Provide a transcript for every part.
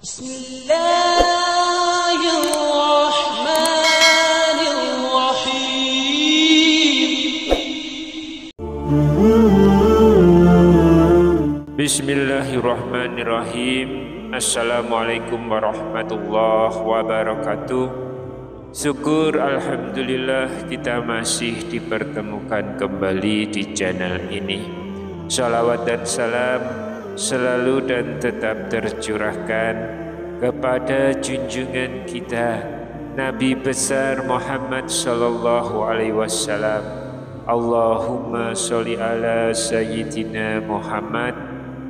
Bismillahirrahmanirrahim. Assalamualaikum warahmatullahi wabarakatuh. Syukur alhamdulillah kita masih dipertemukan kembali di channel ini. Salawat dan salam selalu dan tetap tercurahkan kepada junjungan kita Nabi besar Muhammad sallallahu alaihi wasallam. Allahumma sholli ala sayyidina Muhammad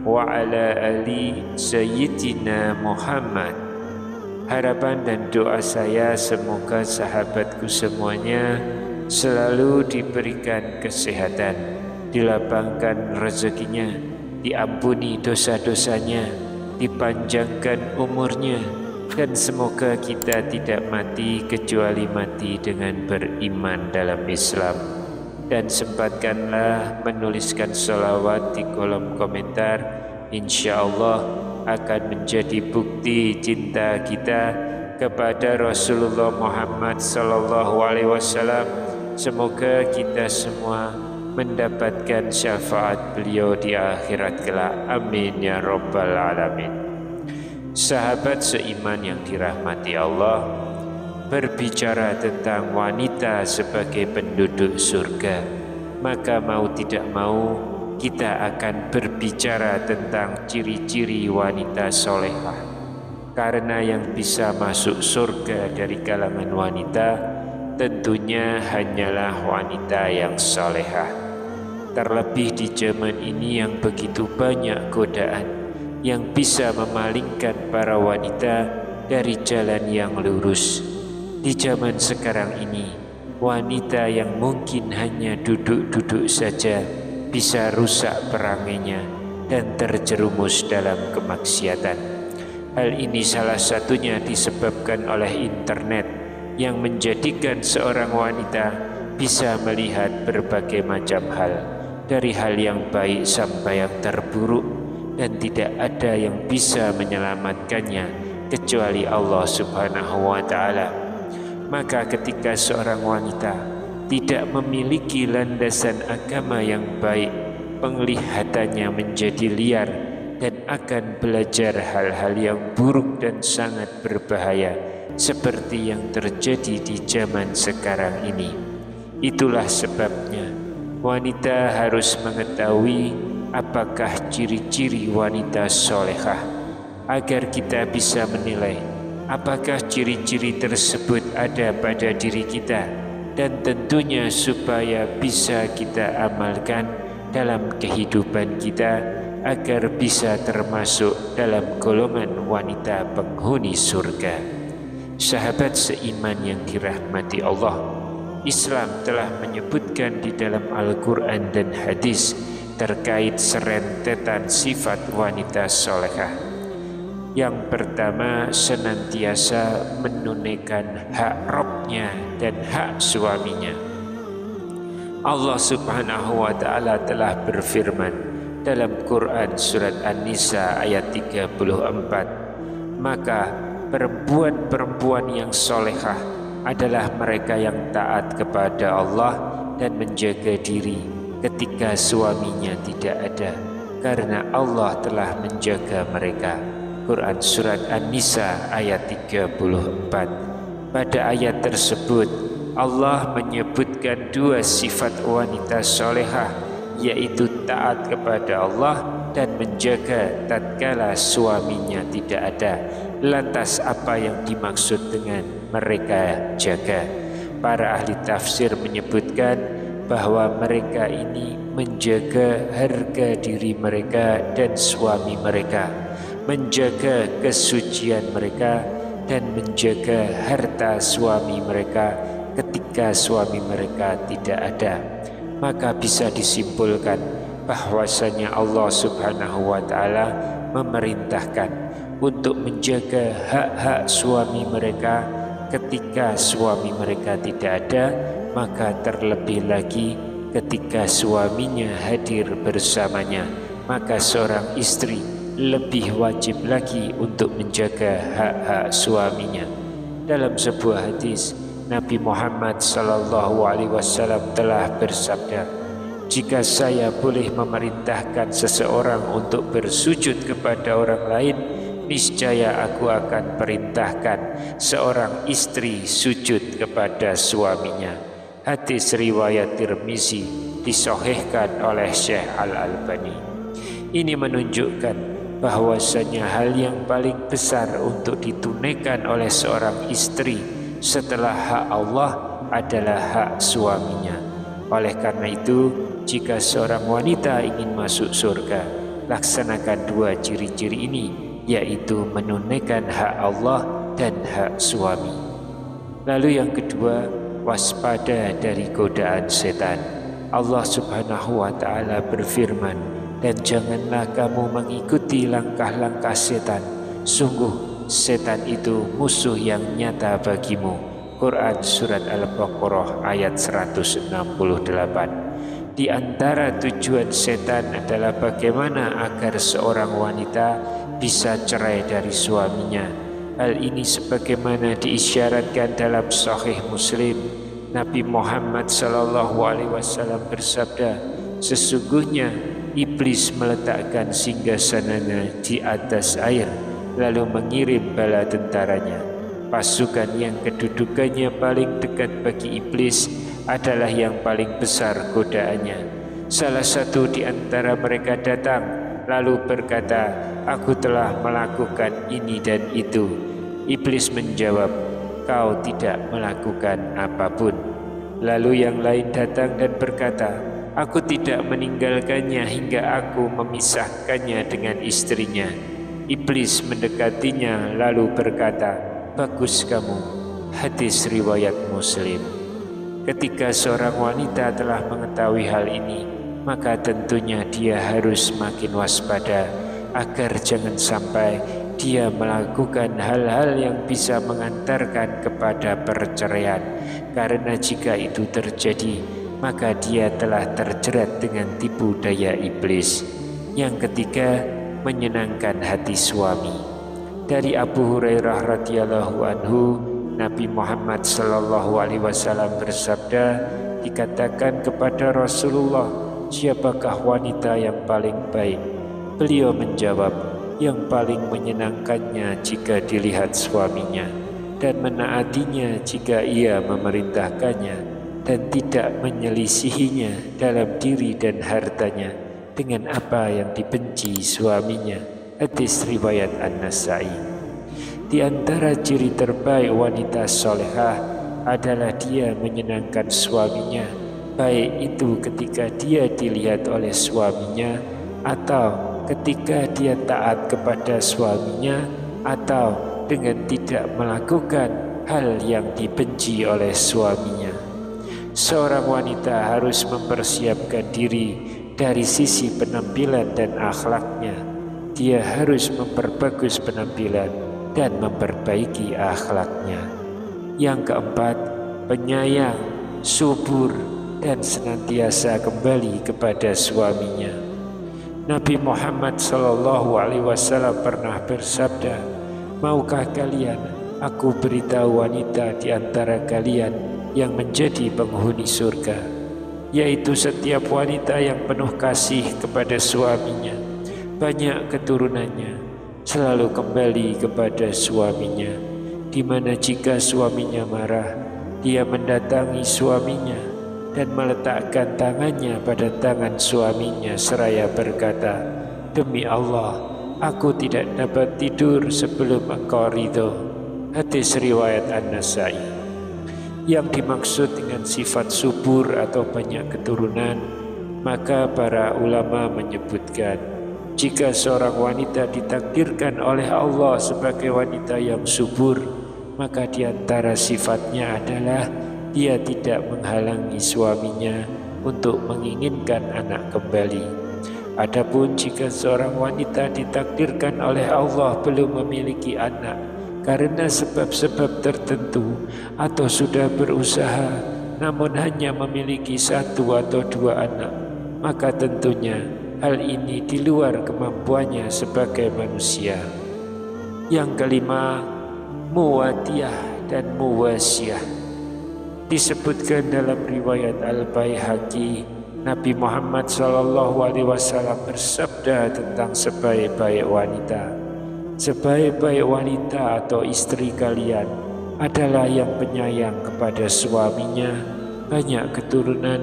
wa ala ali sayyidina Muhammad. Harapan dan doa saya semoga sahabatku semuanya selalu diberikan kesehatan, dilapangkan rezekinya, diampuni dosa-dosanya, dipanjangkan umurnya, dan semoga kita tidak mati kecuali mati dengan beriman dalam Islam. Dan sempatkanlah menuliskan sholawat di kolom komentar. Insya Allah akan menjadi bukti cinta kita kepada Rasulullah Muhammad sallallahu alaihi wasallam. Semoga kita semua mendapatkan syafaat beliau di akhirat kelak. Amin ya rabbal alamin. Sahabat seiman yang dirahmati Allah, berbicara tentang wanita sebagai penduduk surga, maka mau tidak mau kita akan berbicara tentang ciri-ciri wanita solehah. Karena yang bisa masuk surga dari kalangan wanita tentunya hanyalah wanita yang solehah. Terlebih di zaman ini yang begitu banyak godaan yang bisa memalingkan para wanita dari jalan yang lurus. Di zaman sekarang ini, wanita yang mungkin hanya duduk-duduk saja bisa rusak perangainya dan terjerumus dalam kemaksiatan. Hal ini salah satunya disebabkan oleh internet yang menjadikan seorang wanita bisa melihat berbagai macam hal, dari hal yang baik sampai yang terburuk, dan tidak ada yang bisa menyelamatkannya kecuali Allah Subhanahu wa Ta'ala. Maka ketika seorang wanita tidak memiliki landasan agama yang baik, penglihatannya menjadi liar dan akan belajar hal-hal yang buruk dan sangat berbahaya seperti yang terjadi di zaman sekarang ini. Itulah sebabnya wanita harus mengetahui apakah ciri-ciri wanita solehah agar kita bisa menilai apakah ciri-ciri tersebut ada pada diri kita, dan tentunya supaya bisa kita amalkan dalam kehidupan kita agar bisa termasuk dalam golongan wanita penghuni surga. Sahabat seiman yang dirahmati Allah, Islam telah menyebutkan di dalam Al-Quran dan hadis terkait serentetan sifat wanita solehah. Yang pertama, senantiasa menunaikan hak Rabbnya dan hak suaminya. Allah Subhanahu wa Ta'ala telah berfirman dalam Quran surat An-Nisa ayat 34, maka perempuan-perempuan yang solehah adalah mereka yang taat kepada Allah dan menjaga diri ketika suaminya tidak ada, karena Allah telah menjaga mereka. Quran surat An-Nisa ayat 34. Pada ayat tersebut Allah menyebutkan dua sifat wanita solehah, yaitu taat kepada Allah dan menjaga tatkala suaminya tidak ada. Lantas apa yang dimaksud dengan mereka jaga? Para ahli tafsir menyebutkan bahwa mereka ini menjaga harga diri mereka dan suami mereka, menjaga kesucian mereka, dan menjaga harta suami mereka ketika suami mereka tidak ada. Maka bisa disimpulkan bahwasanya Allah Subhanahu wa Ta'ala memerintahkan untuk menjaga hak-hak suami mereka ketika suami mereka tidak ada, maka terlebih lagi ketika suaminya hadir bersamanya, maka seorang istri lebih wajib lagi untuk menjaga hak-hak suaminya. Dalam sebuah hadis, Nabi Muhammad SAW telah bersabda, "Jika saya boleh memerintahkan seseorang untuk bersujud kepada orang lain, niscaya aku akan perintahkan seorang istri sujud kepada suaminya." Hadis riwayat Tirmizi, disahihkan oleh Syekh Al-Albani. Ini menunjukkan bahwasanya hal yang paling besar untuk ditunaikan oleh seorang istri setelah hak Allah adalah hak suaminya. Oleh karena itu, jika seorang wanita ingin masuk surga, laksanakan dua ciri-ciri ini, yaitu menunaikan hak Allah dan hak suami. Lalu yang kedua, waspada dari godaan setan. Allah Subhanahu wa Ta'ala berfirman, "Dan janganlah kamu mengikuti langkah-langkah setan. Sungguh setan itu musuh yang nyata bagimu." Quran Surat Al-Baqarah ayat 168. Di antara tujuan setan adalah bagaimana agar seorang wanita bisa cerai dari suaminya. Hal ini sebagaimana diisyaratkan dalam Sahih Muslim. Nabi Muhammad SAW bersabda, "Sesungguhnya iblis meletakkan singgasananya di atas air, lalu mengirim bala tentaranya. Pasukan yang kedudukannya paling dekat bagi iblis adalah yang paling besar godaannya. Salah satu di antara mereka datang, lalu berkata, 'Aku telah melakukan ini dan itu.' Iblis menjawab, 'Kau tidak melakukan apapun.' Lalu yang lain datang dan berkata, 'Aku tidak meninggalkannya hingga aku memisahkannya dengan istrinya.' Iblis mendekatinya lalu berkata, 'Bagus kamu.' Hadis riwayat Muslim. Ketika seorang wanita telah mengetahui hal ini, maka tentunya dia harus makin waspada agar jangan sampai dia melakukan hal-hal yang bisa mengantarkan kepada perceraian, karena jika itu terjadi, maka dia telah terjerat dengan tipu daya iblis. Yang ketiga, menyenangkan hati suami. Dari Abu Hurairah radhiyallahu anhu, Nabi Muhammad SAW bersabda, dikatakan kepada Rasulullah, "Siapakah wanita yang paling baik?" Beliau menjawab, "Yang paling menyenangkannya jika dilihat suaminya, dan menaatinya jika ia memerintahkannya, dan tidak menyelisihinya dalam diri dan hartanya dengan apa yang dibenci suaminya." Hadis riwayat An-Nasai. Di antara ciri terbaik wanita solehah adalah dia menyenangkan suaminya, baik itu ketika dia dilihat oleh suaminya, atau ketika dia taat kepada suaminya, atau dengan tidak melakukan hal yang dibenci oleh suaminya. Seorang wanita harus mempersiapkan diri dari sisi penampilan dan akhlaknya. Dia harus memperbagus penampilan dan memperbaiki akhlaknya. Yang keempat, penyayang, subur, dan senantiasa kembali kepada suaminya. Nabi Muhammad SAW pernah bersabda, "Maukah kalian aku beritahu wanita di antara kalian yang menjadi penghuni surga, yaitu setiap wanita yang penuh kasih kepada suaminya, banyak keturunannya, selalu kembali kepada suaminya, di mana jika suaminya marah, dia mendatangi suaminya dan meletakkan tangannya pada tangan suaminya seraya berkata, 'Demi Allah, aku tidak dapat tidur sebelum engkau ridho.'" Hadis riwayat An-Nasai. Yang dimaksud dengan sifat subur atau banyak keturunan, maka para ulama menyebutkan, jika seorang wanita ditakdirkan oleh Allah sebagai wanita yang subur, maka di antara sifatnya adalah dia tidak menghalangi suaminya untuk menginginkan anak kembali. Adapun jika seorang wanita ditakdirkan oleh Allah belum memiliki anak karena sebab-sebab tertentu, atau sudah berusaha namun hanya memiliki 1 atau 2 anak, maka tentunya hal ini di luar kemampuannya sebagai manusia. Yang kelima, muwadiyah dan muwasiyah. Disebutkan dalam riwayat Al-Baihaqi, Nabi Muhammad SAW bersabda tentang sebaik-baik wanita. Sebaik-baik wanita atau istri kalian adalah yang penyayang kepada suaminya, banyak keturunan,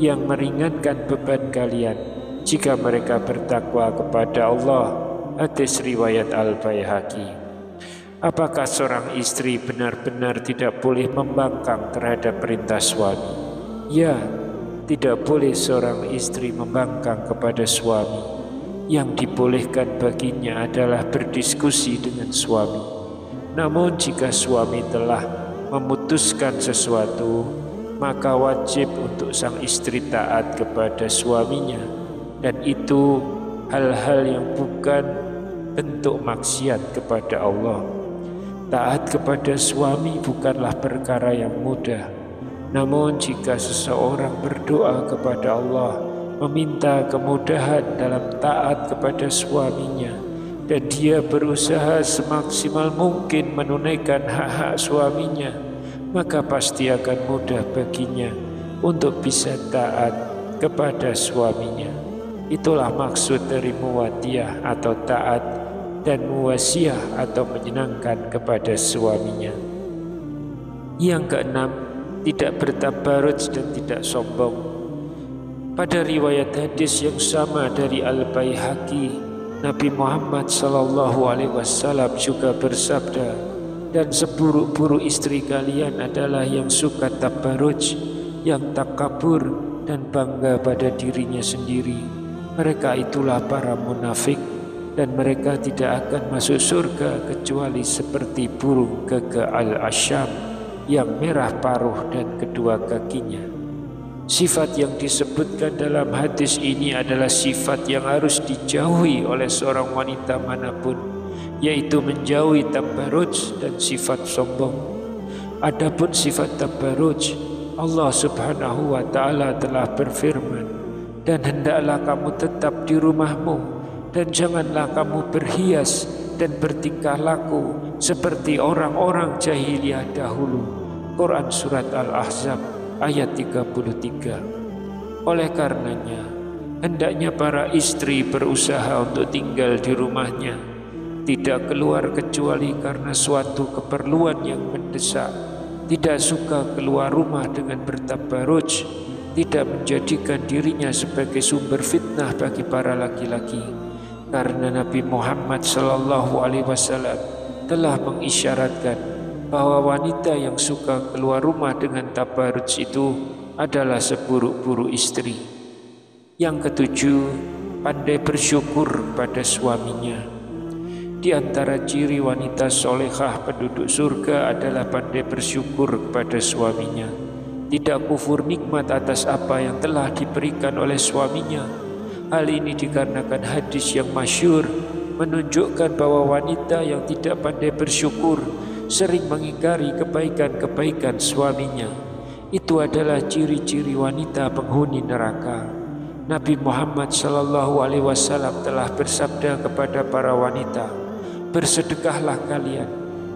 yang meringankan beban kalian jika mereka bertakwa kepada Allah. Hadis riwayat Al-Baihaqi. Apakah seorang istri benar-benar tidak boleh membangkang terhadap perintah suami? Ya, tidak boleh seorang istri membangkang kepada suami. Yang dibolehkan baginya adalah berdiskusi dengan suami. Namun jika suami telah memutuskan sesuatu, maka wajib untuk sang istri taat kepada suaminya, dan itu hal-hal yang bukan bentuk maksiat kepada Allah. Taat kepada suami bukanlah perkara yang mudah. Namun jika seseorang berdoa kepada Allah, meminta kemudahan dalam taat kepada suaminya, dan dia berusaha semaksimal mungkin menunaikan hak-hak suaminya, maka pasti akan mudah baginya untuk bisa taat kepada suaminya. Itulah maksud dari muwadiyah atau taat, dan muwasiyah atau menyenangkan kepada suaminya. Yang keenam, tidak bertabarruj dan tidak sombong. Pada riwayat hadis yang sama dari Al-Baihaqi, Nabi Muhammad SAW juga bersabda, dan seburuk-buruk istri kalian adalah yang suka tabarruj, yang takabur dan bangga pada dirinya sendiri. Mereka itulah para munafik, dan mereka tidak akan masuk surga kecuali seperti burung gagak al-asyam yang merah paruh dan kedua kakinya. Sifat yang disebutkan dalam hadis ini adalah sifat yang harus dijauhi oleh seorang wanita manapun, yaitu menjauhi tabarruj dan sifat sombong. Adapun sifat tabarruj, Allah Subhanahu wa Ta'ala telah berfirman, dan hendaklah kamu tetap di rumahmu, dan janganlah kamu berhias dan bertingkah laku seperti orang-orang jahiliyah dahulu. Quran Surat Al-Ahzab ayat 33. Oleh karenanya, hendaknya para istri berusaha untuk tinggal di rumahnya, tidak keluar kecuali karena suatu keperluan yang mendesak, tidak suka keluar rumah dengan bertabarruj, tidak menjadikan dirinya sebagai sumber fitnah bagi para laki-laki. Karena Nabi Muhammad SAW telah mengisyaratkan bahwa wanita yang suka keluar rumah dengan tabarruj itu adalah seburuk-buruk istri. Yang ketujuh, pandai bersyukur pada suaminya. Di antara ciri wanita solehah penduduk surga adalah pandai bersyukur kepada suaminya, tidak kufur nikmat atas apa yang telah diberikan oleh suaminya. Hal ini dikarenakan hadis yang masyhur menunjukkan bahwa wanita yang tidak pandai bersyukur sering mengingkari kebaikan-kebaikan suaminya. Itu adalah ciri-ciri wanita penghuni neraka. Nabi Muhammad SAW telah bersabda kepada para wanita, bersedekahlah kalian,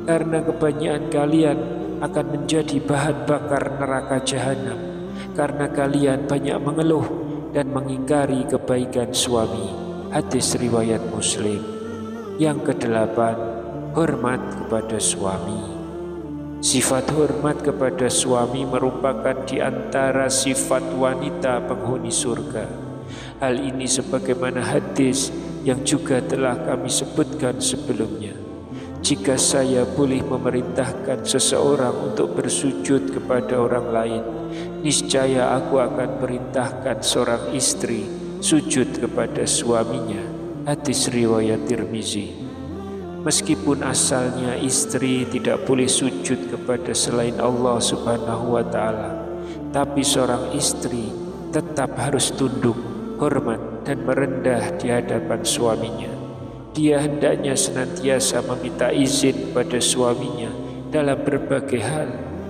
karena kebanyakan kalian akan menjadi bahan bakar neraka jahanam, karena kalian banyak mengeluh dan mengingkari kebaikan suami. Hadis riwayat Muslim. Yang kedelapan, hormat kepada suami. Sifat hormat kepada suami merupakan di antara sifat wanita penghuni surga. Hal ini sebagaimana hadis yang juga telah kami sebutkan sebelumnya. Jika saya boleh memerintahkan seseorang untuk bersujud kepada orang lain, niscaya aku akan perintahkan seorang istri sujud kepada suaminya. Hadis riwayat Tirmizi. Meskipun asalnya istri tidak boleh sujud kepada selain Allah Subhanahu wa Ta'ala, tapi seorang istri tetap harus tunduk, hormat dan merendah di hadapan suaminya. Dia hendaknya senantiasa meminta izin pada suaminya dalam berbagai hal,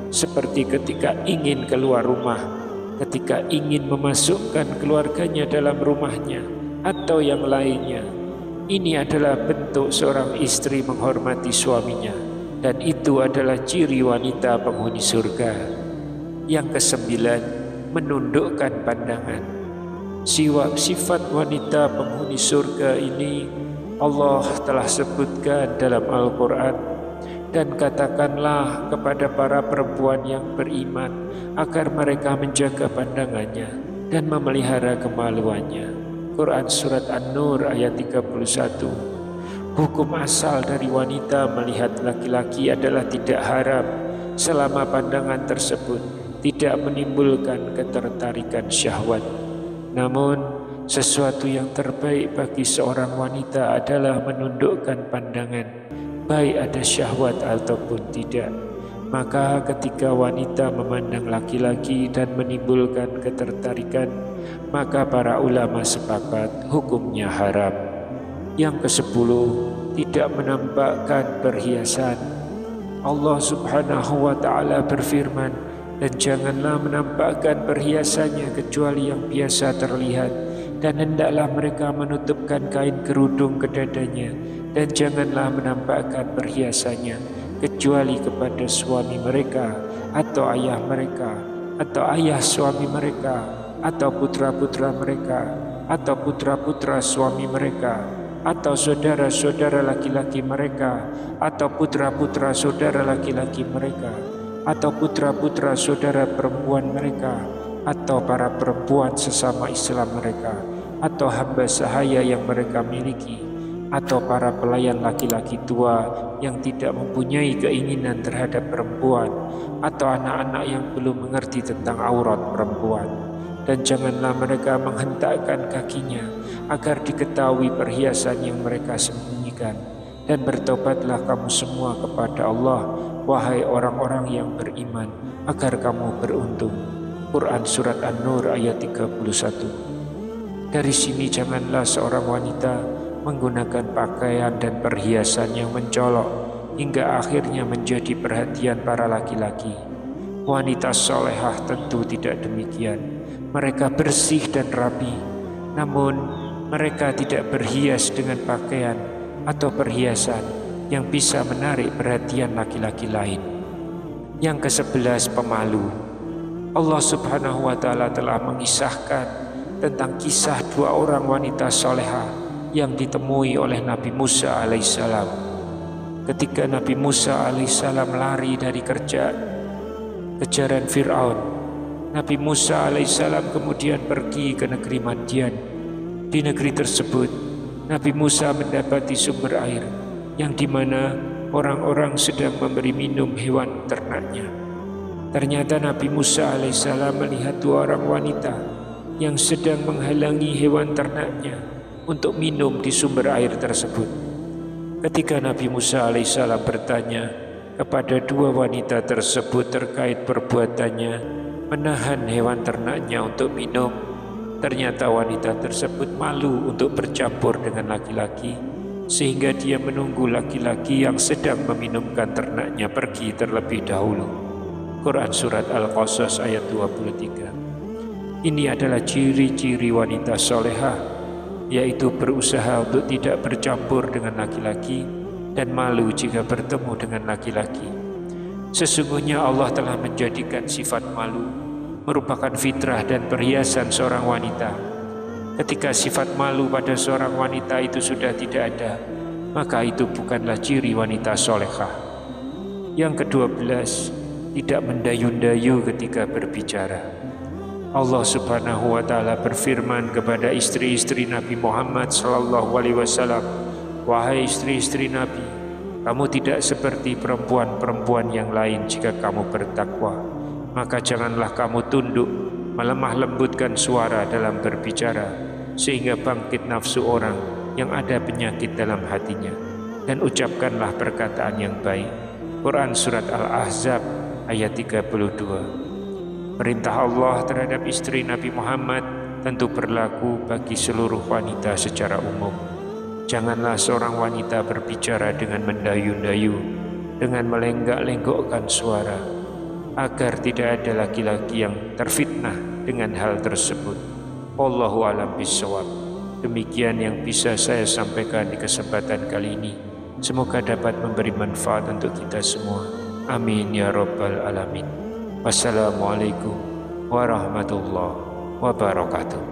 seperti ketika ingin keluar rumah, ketika ingin memasukkan keluarganya dalam rumahnya, atau yang lainnya. Ini adalah bentuk seorang istri menghormati suaminya, dan itu adalah ciri wanita penghuni surga. Yang kesembilan, menundukkan pandangan. Sifat wanita penghuni surga ini Allah telah sebutkan dalam Al-Quran. Dan katakanlah kepada para perempuan yang beriman agar mereka menjaga pandangannya dan memelihara kemaluannya. Quran Surat An-Nur ayat 31. Hukum asal dari wanita melihat laki-laki adalah tidak haram selama pandangan tersebut tidak menimbulkan ketertarikan syahwat. Namun, sesuatu yang terbaik bagi seorang wanita adalah menundukkan pandangan, baik ada syahwat ataupun tidak. Maka ketika wanita memandang laki-laki dan menimbulkan ketertarikan, maka para ulama sepakat hukumnya haram. Yang ke-10, tidak menampakkan perhiasan. Allah Subhanahu wa ta'ala berfirman, dan janganlah menampakkan perhiasannya kecuali yang biasa terlihat, dan hendaklah mereka menutupkan kain kerudung ke dadanya, dan janganlah menampakkan perhiasannya kecuali kepada suami mereka atau ayah mereka atau ayah suami mereka atau putra-putra mereka atau putra-putra suami mereka atau saudara-saudara laki-laki mereka atau putra-putra saudara laki-laki mereka atau putra-putra saudara perempuan mereka atau para perempuan sesama Islam mereka atau hamba sahaya yang mereka miliki atau para pelayan laki-laki tua yang tidak mempunyai keinginan terhadap perempuan atau anak-anak yang belum mengerti tentang aurat perempuan. Dan janganlah mereka menghentakkan kakinya agar diketahui perhiasan yang mereka sembunyikan. Dan bertobatlah kamu semua kepada Allah, wahai orang-orang yang beriman, agar kamu beruntung. Quran Surat An-Nur ayat 31. Dari sini janganlah seorang wanita menggunakan pakaian dan perhiasan yang mencolok hingga akhirnya menjadi perhatian para laki-laki. Wanita solehah tentu tidak demikian. Mereka bersih dan rapi, namun mereka tidak berhias dengan pakaian atau perhiasan yang bisa menarik perhatian laki-laki lain. Yang ke-11, pemalu. Allah Subhanahu wa ta'ala telah mengisahkan tentang kisah dua orang wanita solehah yang ditemui oleh Nabi Musa alaihissalam. Ketika Nabi Musa alaihissalam lari dari kejaran Fir'aun, Nabi Musa alaihissalam kemudian pergi ke negeri Madian. Di negeri tersebut, Nabi Musa mendapati sumber air yang dimana orang-orang sedang memberi minum hewan ternaknya. Ternyata Nabi Musa alaihissalam melihat dua orang wanita yang sedang menghalangi hewan ternaknya untuk minum di sumber air tersebut. Ketika Nabi Musa alaihissalam bertanya kepada dua wanita tersebut terkait perbuatannya menahan hewan ternaknya untuk minum, ternyata wanita tersebut malu untuk bercampur dengan laki-laki, sehingga dia menunggu laki-laki yang sedang meminumkan ternaknya pergi terlebih dahulu. Quran Surat Al-Qasas ayat 23. Ini adalah ciri-ciri wanita solehah, yaitu berusaha untuk tidak bercampur dengan laki-laki dan malu jika bertemu dengan laki-laki. Sesungguhnya Allah telah menjadikan sifat malu merupakan fitrah dan perhiasan seorang wanita. Ketika sifat malu pada seorang wanita itu sudah tidak ada, maka itu bukanlah ciri wanita solehah. Yang ke-12, tidak mendayu-dayu ketika berbicara. Allah Subhanahu wa ta'ala berfirman kepada istri-istri Nabi Muhammad sallallahu alaihi wasallam, wahai istri-istri Nabi, kamu tidak seperti perempuan-perempuan yang lain jika kamu bertakwa. Maka janganlah kamu tunduk, melemah lembutkan suara dalam berbicara, sehingga bangkit nafsu orang yang ada penyakit dalam hatinya, dan ucapkanlah perkataan yang baik. Quran Surat Al-Ahzab ayat 32. Perintah Allah terhadap istri Nabi Muhammad tentu berlaku bagi seluruh wanita secara umum. Janganlah seorang wanita berbicara dengan mendayu-dayu, dengan melenggak-lenggokkan suara, agar tidak ada laki-laki yang terfitnah dengan hal tersebut. Wallahu a'lam bishawab. Demikian yang bisa saya sampaikan di kesempatan kali ini. Semoga dapat memberi manfaat untuk kita semua. Amin ya rabbal alamin. Wassalamualaikum warahmatullahi wabarakatuh.